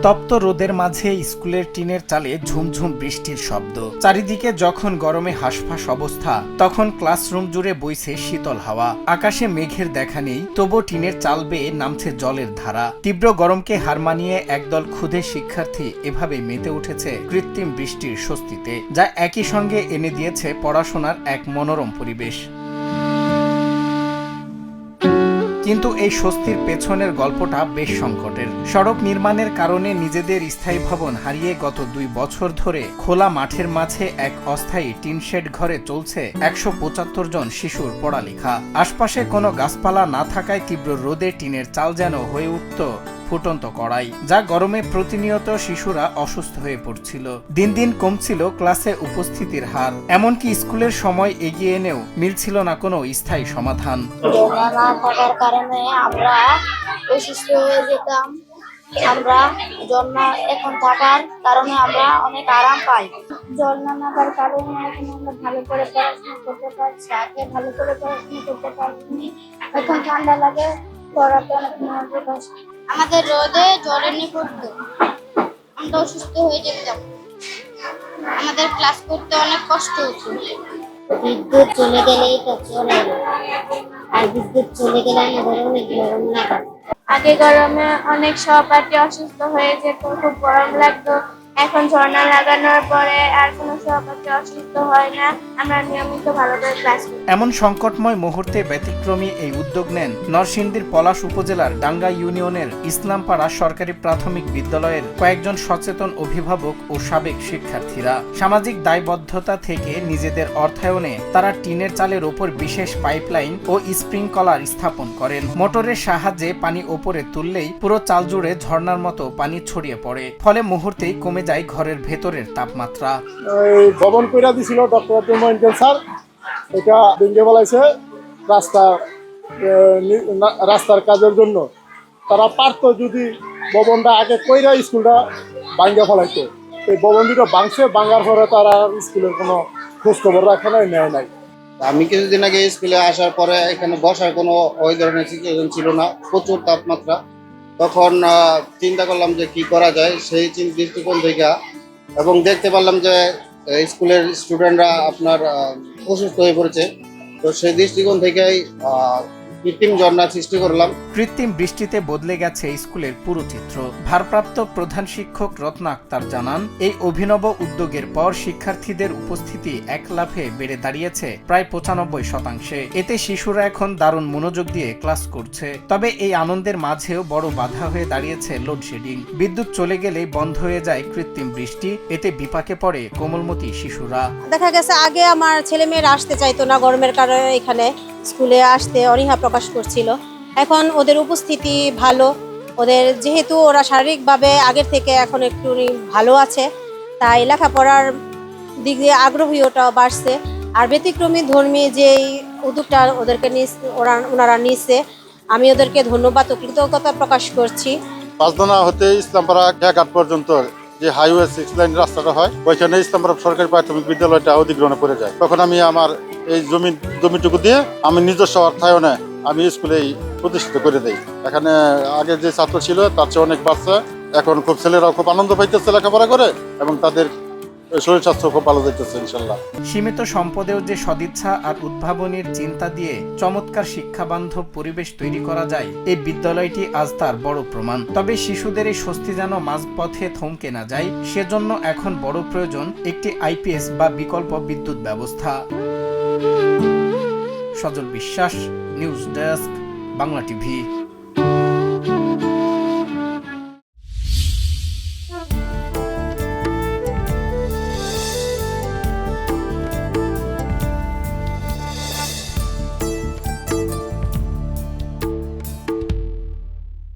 তপ্ত রোদের মাঝে স্কুলের টিনের চালে ঝুমঝুম বৃষ্টির শব্দ। চারিদিকে যখন গরমে হাঁসফাঁস অবস্থা, তখন ক্লাসরুম জুড়ে বইছে শীতল হাওয়া। আকাশে মেঘের দেখা নেই, তবু টিনের চাল বেয়ে নামছে জলের ধারা। তীব্র গরমকে হার মানিয়ে একদল ক্ষুদে শিক্ষার্থী এভাবে মেতে উঠেছে কৃত্রিম বৃষ্টির স্বস্তিতে, যা একই সঙ্গে এনে দিয়েছে পড়াশোনার এক মনোরম পরিবেশ। কিন্তু এই স্বস্তির পেছনের গল্পটা বেশ সংকটের। সড়ক নির্মাণের কারণে নিজেদের স্থায়ী ভবন হারিয়ে গত 2 বছর ধরে খোলা মাঠের মাঝে এক অস্থায়ী টিনশেড ঘরে চলছে 175 জন শিশুর পড়ালেখা। আশপাশে কোনো গাছপালা না থাকায় তীব্র রোদে টিনের চাল যেন হয়ে উঠত ফুটন্ত কড়াই, যা গরমে প্রতিনিয়ত শিশুরা অসুস্থ হয়ে পড়ছিল। দিন দিন কমছিল ক্লাসে উপস্থিতির হার, এমনকি স্কুলের সময় এগিয়ে এনেও মিলছিল না কোনো স্থায়ী সমাধান। থাকার কারণে আমরা অসুস্থ হয়ে যেতাম। আমরা ঝর্ণা এখন থাকার কারণে আমরা অনেক আরাম পাই। ঝর্ণা থাকার কারণে এখন আমরা ভালো করে পড়াশোনা করতে পারছি। আগে ভালো করে পড়াশোনা করতে পারিনি, এখন ঠান্ডা লাগে, পড়াতে অনেক মনোযোগ আসে। আমাদের রোদে জ্বরে নিয়ে পড়তো, আমরা অসুস্থ হয়ে যেতাম। আমাদের ক্লাস করতে অনেক কষ্ট হতো। বিদ্যুৎ চলে গেলেই তো চলে, আর বিদ্যুৎ চলে গেলে আমাদের অনেক গরম লাগে। আগে গরমে অনেক সহপাঠী অসুস্থ হয়ে যেত, খুব গরম লাগতো। এখন ঝর্ণা লাগানোর পরে আর কোনো সহপাঠী অসুস্থ হয় না, আমরা নিয়মিত ভালো করে ক্লাস করি। এমন সংকটময় মুহূর্তে ব্যতিক্রমী এই উদ্যোগ নেন নরসিংদীর পলাশ উপজেলার ডাঙ্গা ইউনিয়নের ইসলামপাড়া সরকারি প্রাথমিক বিদ্যালয়ের কয়েকজন সচেতন অভিভাবক ও সাবেক শিক্ষার্থীরা। সামাজিক দায়বদ্ধতা থেকে নিজেদের অর্থায়নে তারা টিনের চালের ওপর বিশেষ পাইপলাইন ও স্প্রিংকলার স্থাপন করেন। মোটরের সাহায্যে পানি ওপরে তুললেই পুরো চাল জুড়ে ঝর্ণার মতো পানি ছড়িয়ে পড়ে, ফলে মুহূর্তেই কমে যায় ঘরের ভেতরের তাপমাত্রা। ভবন কইরা দিছিল ডক্টর স্যার, এটা ভেঙে বলাইছে রাস্তার কাজের জন্য। তারা পারতো যদি ভবনটা আগে কইরা স্কুলটা ভাঙ্গে ফেলাইতো। এই ভবন দুটো ভাঙছে, ভাঙার পরে তারা স্কুলের কোনো খোঁজ খবর রাখে নাই, নেয় নাই। আমি কিছুদিন আগে স্কুলে আসার পরে এখানে বসার কোনো ওই ধরনের সিচুয়েশন ছিল না, প্রচুর তাপমাত্রা। তখন চিন্তা করলাম যে কি করা যায় সেই দৃষ্টিকোণ থেকে, এবং দেখতে পারলাম যে স্কুলের স্টুডেন্টরা আপনার অসুস্থ হয়ে পড়েছে। তো সেই দৃষ্টিকোণ থেকেই কৃত্রিম ঝর্ণা সৃষ্টি করলাম। কৃত্রিম বৃষ্টিতে বদলে গেছে স্কুলের পুরো চিত্র। ভারপ্রাপ্ত প্রধান শিক্ষক রত্না আক্তার জানান, এই অভিনব উদ্যোগের পর শিক্ষার্থীদের উপস্থিতি এক লাফে বেড়ে দাঁড়িয়েছে প্রায় 95%। এতে শিশুরা এখন দারুণ মনোযোগ দিয়ে ক্লাস করছে। তবে এই আনন্দের মাঝেও বড় বাধা হয়ে দাঁড়িয়েছে লোডশেডিং। বিদ্যুৎ চলে গেলেই বন্ধ হয়ে যায় কৃত্রিম বৃষ্টি, এতে বিপাকে পড়ে কোমলমতি শিশুরা। দেখা গেছে আগে আমার ছেলেমেয়েরা আসতে চাইতো না, গরমের কারণে এখানে স্কুলে আসতে অনীহা প্রকাশ করছিল। এখন ওদের উপস্থিতি ভালো, ওদের যেহেতু ওরা শারীরিকভাবে আগের থেকে এখন একটু ভালো আছে, তাই লেখাপড়ার দিক দিয়ে আগ্রহীটাও বাড়ছে। আর ব্যতিক্রমী ধর্মী যেই উদ্যোগটা ওদেরকে ওনারা নিচ্ছে, আমি ওদেরকে ধন্যবাদ ও কৃতজ্ঞতা প্রকাশ করছি। পাঁচদানা হতে ইসলামপাড়া ঘাট পর্যন্ত যে হাইওয়ে 6 লাইন রাস্তাটা হয়, ওইখানে ইসলামপাড়া সরকারি প্রাথমিক বিদ্যালয়টা অধিগ্রহণে পড়ে যায়। তখন আমি আমার এই জমিটুকু দিয়ে আমি নিজস্ব অর্থায়নে আমি স্কুলে প্রতিষ্ঠিত করে দেই। এখানে আগে যে ছাত্র ছিল তার চেয়ে অনেক বাচ্চা, এখন খুব ছেলেরাও খুব আনন্দ পাইতেছে লেখাপড়া করে, এবং তাদের শরীর স্বাস্থ্য খুব ভালো যাইতেছে ইনশাল্লাহ। সীমিত সম্পদেও যে সদিচ্ছা আর উদ্ভাবনীর চিন্তা দিয়ে চমৎকার শিক্ষাবান্ধব পরিবেশ তৈরি করা যায়, এই বিদ্যালয়টি আজ তার বড় প্রমাণ। তবে শিশুদের এই স্বস্তি যেন মাঝপথে থমকে না যায়, সেজন্য এখন বড় প্রয়োজন একটি আইপিএস বা বিকল্প বিদ্যুৎ ব্যবস্থা। সজল বিশ্বাস, নিউজ ডেস্ক, বাংলা টিভি।